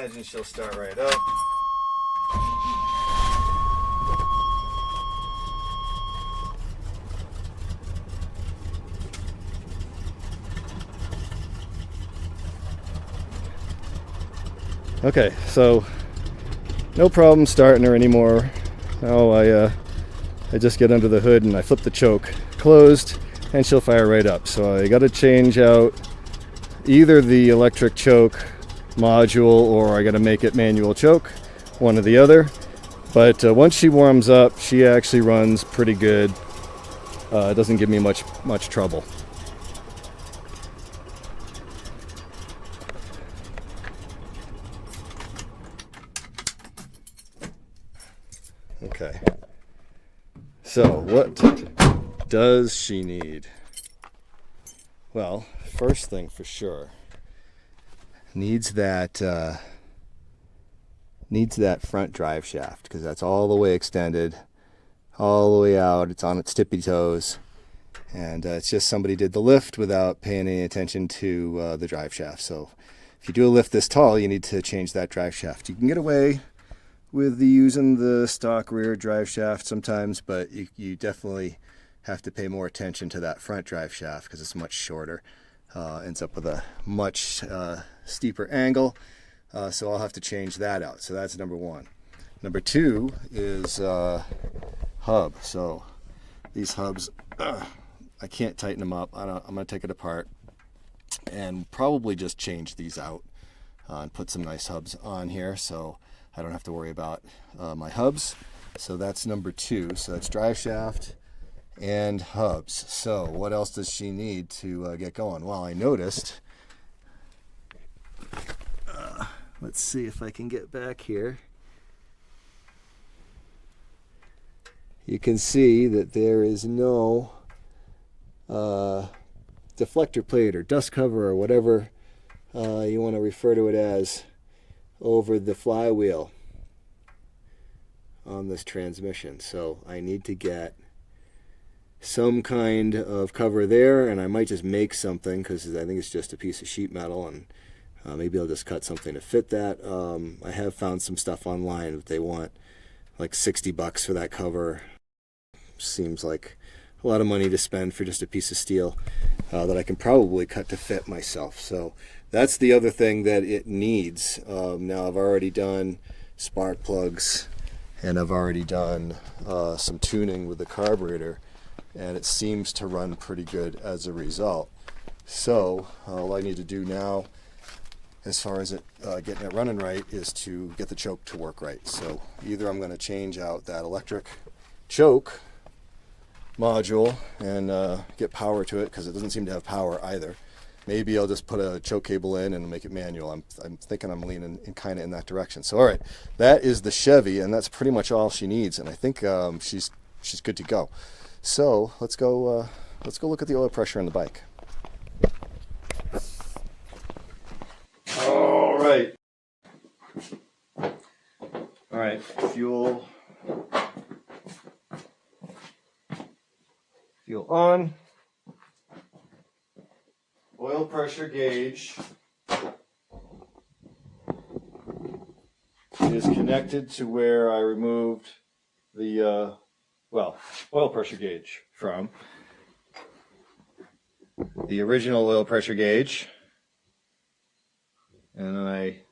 imagine she'll start right up. Okay, so no problem starting her anymore. Now I just get under the hood and I flip the choke closed and she'll fire right up. So I got to change out either the electric choke module or I got to make it manual choke, one or the other. But once she warms up, she actually runs pretty good. It doesn't give me much trouble. Okay, so what does she need? Well, first thing for sure, needs that front drive shaft, because that's all the way extended, all the way out. It's on its tippy toes, and it's just somebody did the lift without paying any attention to the drive shaft. So if you do a lift this tall, you need to change that drive shaft. You can get away with using the stock rear drive shaft sometimes, but you definitely have to pay more attention to that front drive shaft because it's much shorter. Ends up with a much steeper angle, so I'll have to change that out. So that's number one. Number two is hub. So these hubs, I can't tighten them up. I'm going to take it apart and probably just change these out and put some nice hubs on here, so I don't have to worry about my hubs. So that's number two. So that's drive shaft and hubs. So what else does she need to get going? Well, I noticed, let's see if I can get back here. You can see that there is no deflector plate or dust cover or whatever you want to refer to it as over the flywheel on this transmission. So I need to get some kind of cover there, and I might just make something because I think it's just a piece of sheet metal, and maybe I'll just cut something to fit that. I have found some stuff online, but they want like $60 for that cover. Seems like a lot of money to spend for just a piece of steel that I can probably cut to fit myself. So that's the other thing that it needs. Now I've already done spark plugs and I've already done some tuning with the carburetor, and it seems to run pretty good as a result. So all I need to do now, as far as it getting it running right, is to get the choke to work right. So either I'm going to change out that electric choke module and get power to it, because it doesn't seem to have power either. Maybe I'll just put a choke cable in and make it manual. I'm thinking I'm leaning kind of in that direction. So all right, that is the Chevy, and that's pretty much all she needs. And I think she's good to go. So let's go look at the oil pressure on the bike. All right. All right, fuel on. Oil pressure gauge is connected to where I removed the oil pressure gauge from. The original oil pressure gauge. And then I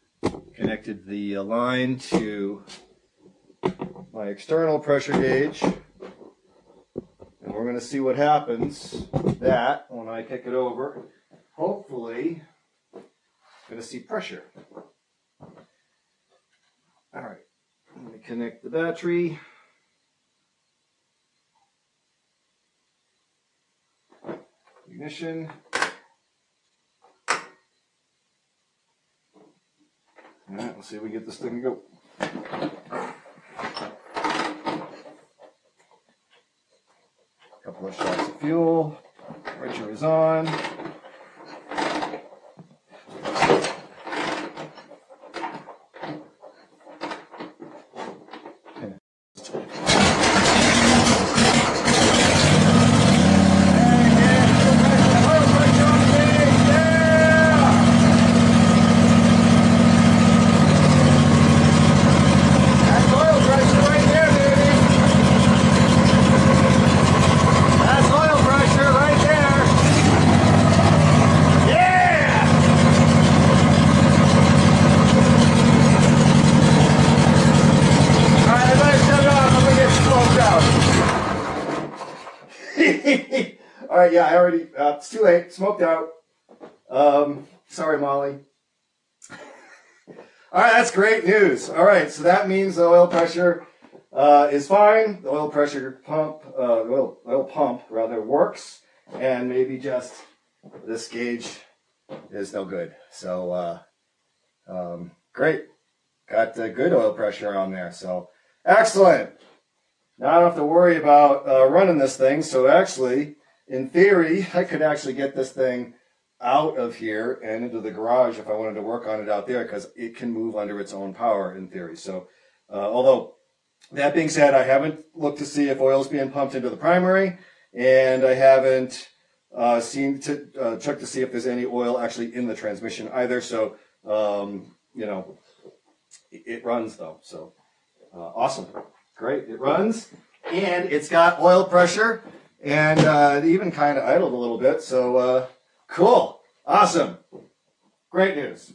connected the line to my external pressure gauge. And we're going to see what happens with that when I kick it over. Hopefully, I'm going to see pressure. All right, let me connect the battery. Ignition. All right, let's see if we get this thing to go. Couple of shots of fuel. Pressure is on. All right, yeah, I already, it's too late, smoked out. Sorry, Molly. All right, that's great news. All right, so that means the oil pressure is fine. The oil pressure pump, oil pump rather works, and maybe just this gauge is no good. So great, got good oil pressure on there. So excellent. Now I don't have to worry about running this thing. So actually, in theory, I could actually get this thing out of here and into the garage if I wanted to work on it out there, because it can move under its own power in theory. So although that being said, I haven't looked to see if oil is being pumped into the primary, and I haven't checked to see if there's any oil actually in the transmission either. So you know, it runs though. So awesome, great, it runs, and it's got oil pressure, and it even kind of idled a little bit. So cool, awesome, great news.